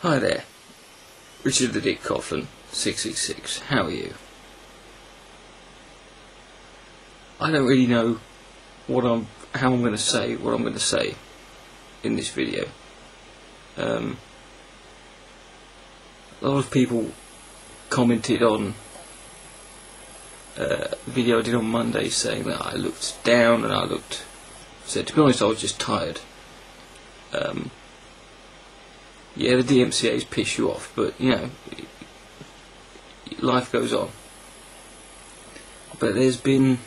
Hi there, Richard the Dick Coughlin, 666. How are you? I don't really know how I'm going to say what I'm going to say in this video. A lot of people commented on a video I did on Monday saying that I looked down and said, to be honest, I was just tired. Yeah, the DMCA's piss you off, but you know, life goes on. But there's been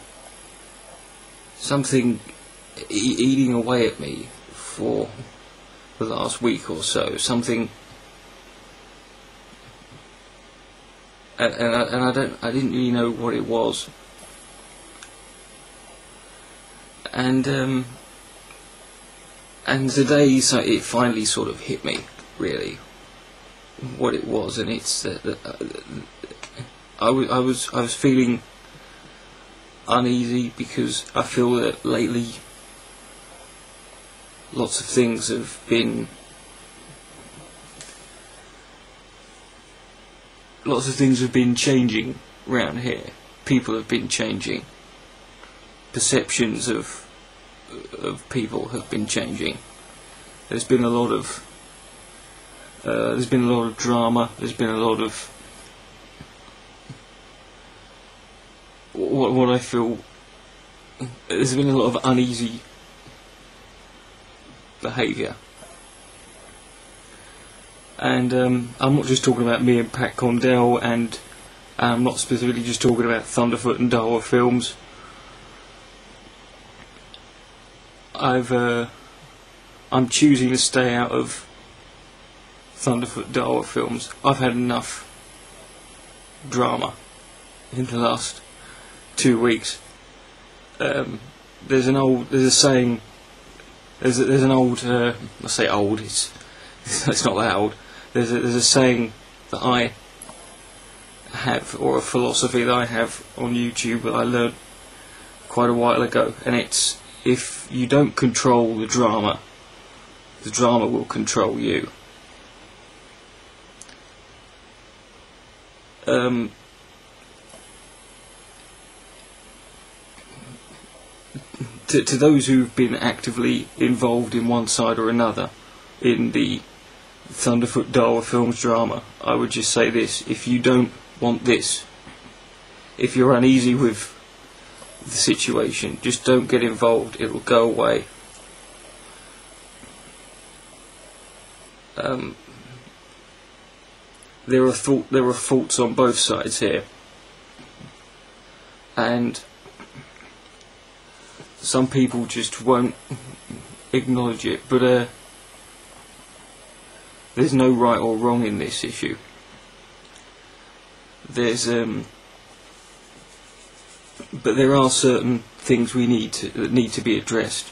something eating away at me for the last week or so. Something, and I didn't really know what it was. And today it finally sort of hit me, really, what it was, and it's that I was feeling uneasy because I feel that lately lots of things have been changing around here. People have been changing. Perceptions of people have been changing. There's been a lot of drama. There's been a lot of what I feel. There's been a lot of uneasy behaviour, and I'm not just talking about me and Pat Condell, and I'm not specifically just talking about Thunderfoot and Dawa films. I'm choosing to stay out of Thunderfoot Dawa films. I've had enough drama in the last 2 weeks. There's a saying. There's an old. I say old. It's not that old. There's a saying that I have, or a philosophy that I have on YouTube that I learned quite a while ago, and it's: if you don't control the drama will control you. To those who've been actively involved in one side or another in the Thunderfoot Dawa films drama, I would just say this: if you don't want this, if you're uneasy with the situation, just don't get involved. It'll go away. There are faults on both sides here, and some people just won't acknowledge it. But there's no right or wrong in this issue. But there are certain things that need to be addressed.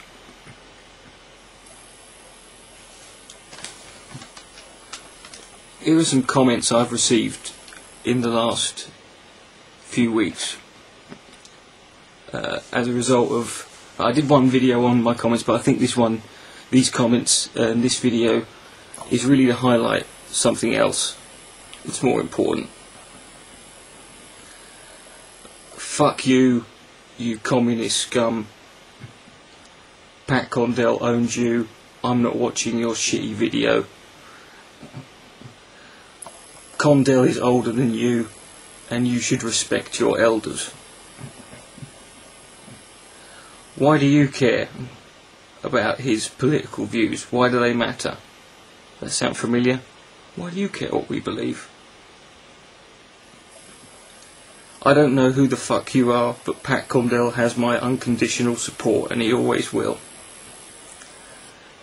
Here are some comments I've received in the last few weeks as a result of. I did one video on my comments, but I think these comments and this video is really to highlight something else. It's more important. Fuck you, you communist scum. Pat Condell owns you. I'm not watching your shitty video. Condell is older than you, and you should respect your elders. Why do you care about his political views? Why do they matter? Does that sound familiar? Why do you care what we believe? I don't know who the fuck you are, but Pat Condell has my unconditional support, and he always will.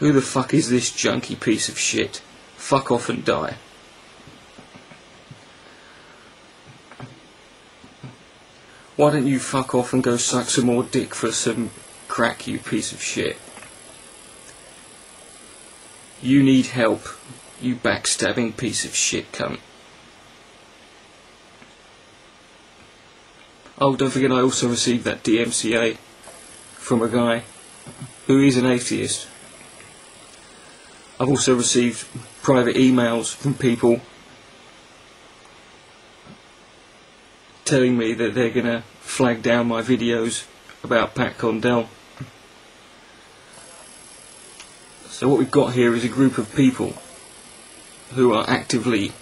Who the fuck is this junky piece of shit? Fuck off and die. Why don't you fuck off and go suck some more dick for some crack, you piece of shit? You need help, you backstabbing piece of shit cunt. Oh, don't forget I also received that DMCA from a guy who is an atheist. I've also received private emails from people telling me that they're going to flag down my videos about Pat Condell. So what we've got here is a group of people who are actively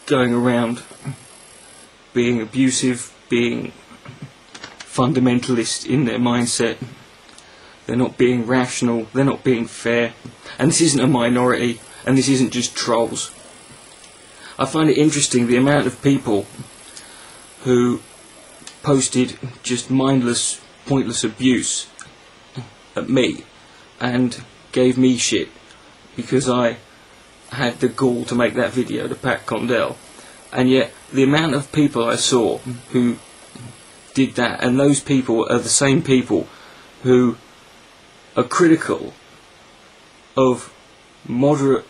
going around being abusive, being fundamentalist in their mindset. They're not being rational, they're not being fair, and this isn't a minority, and this isn't just trolls. I find it interesting the amount of people who posted just mindless, pointless abuse at me and gave me shit because I had the gall to make that video to Pat Condell, and yet the amount of people I saw who did that, and those people are the same people who are critical of moderate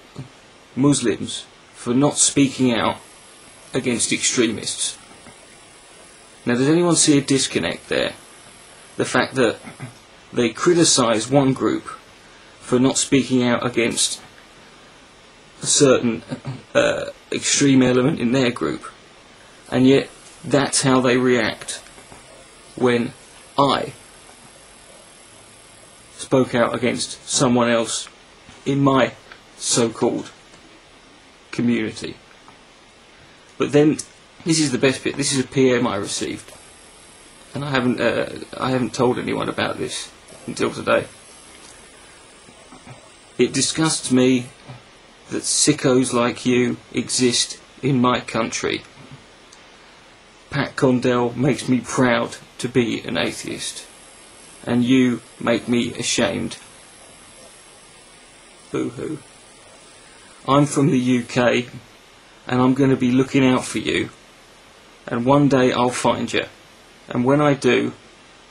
Muslims for not speaking out against extremists. Now, does anyone see a disconnect there? The fact that they criticise one group for not speaking out against a certain extreme element in their group, and yet that's how they react when I spoke out against someone else in my so-called community. But then, this is the best bit. This is a PM I received, and I haven't told anyone about this until today. It disgusts me that sickos like you exist in my country. Pat Condell makes me proud to be an atheist, and you make me ashamed. Boo-hoo. I'm from the UK, and I'm going to be looking out for you, and one day I'll find you, and when I do,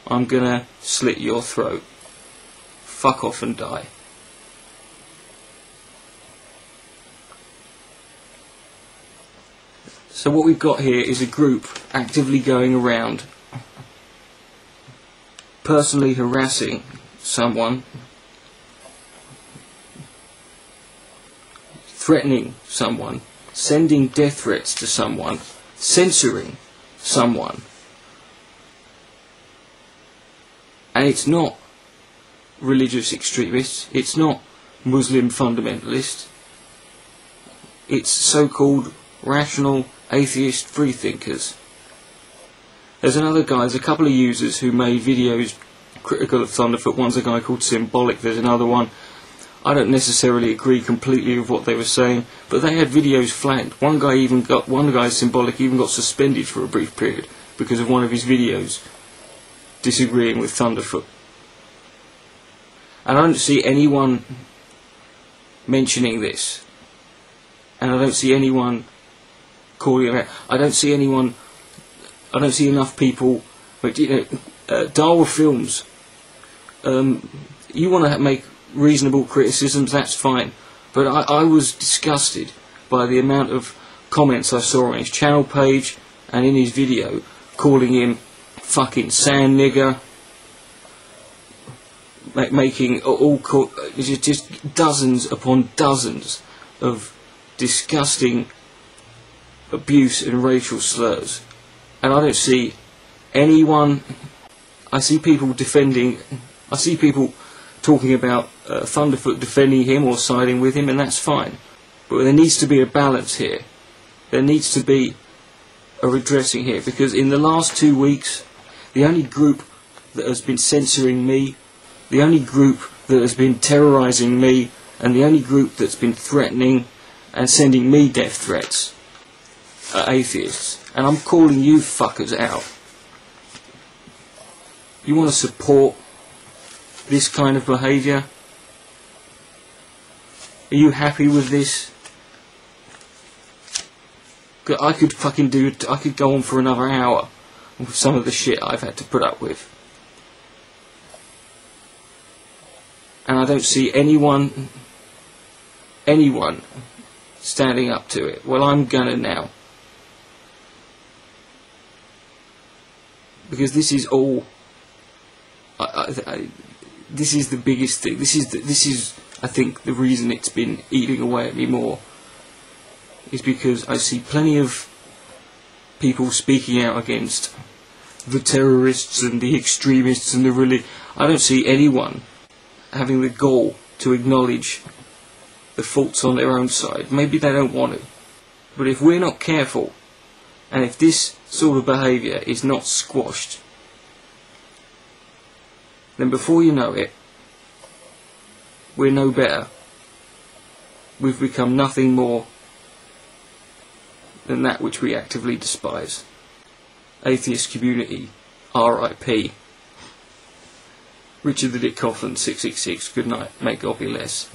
I'm going to slit your throat. Fuck off and die. So what we've got here is a group actively going around personally harassing someone, threatening someone, sending death threats to someone, censoring someone. And it's not religious extremists, it's not Muslim fundamentalists, it's so-called rational atheist freethinkers. There's a couple of users who made videos critical of Thunderfoot. One's a guy called Symbolic, there's another one. I don't necessarily agree completely with what they were saying, but they had videos flagged. One guy Symbolic even got suspended for a brief period because of one of his videos disagreeing with Thunderfoot. And I don't see anyone mentioning this, and I don't see anyone calling it out. I don't see enough people. Darwin Films, you want to make reasonable criticisms, that's fine, but I was disgusted by the amount of comments I saw on his channel page and in his video calling him fucking sand nigger, making just dozens upon dozens of disgusting abuse and racial slurs. And I don't see anyone. I see people talking about Thunderfoot defending him or siding with him, and that's fine. But there needs to be a balance here. There needs to be a redressing here, because in the last 2 weeks, the only group that has been censoring me, the only group that has been terrorising me, and the only group that's been threatening and sending me death threats are atheists. And I'm calling you fuckers out. You want to support this kind of behaviour? Are you happy with this? I could go on for another hour with some of the shit I've had to put up with. And I don't see anyone standing up to it. Well, I'm gonna now. Because this is all... this is the biggest thing. This is I think the reason it's been eating away at me more is because I see plenty of people speaking out against the terrorists and the extremists and I don't see anyone having the gall to acknowledge the faults on their own side. Maybe they don't want to. But if we're not careful, and if this sort of behaviour is not squashed, then before you know it, we're no better. We've become nothing more than that which we actively despise. Atheist community, R.I.P. Richard the Dick Coughlin, 666. Good night. May God be less.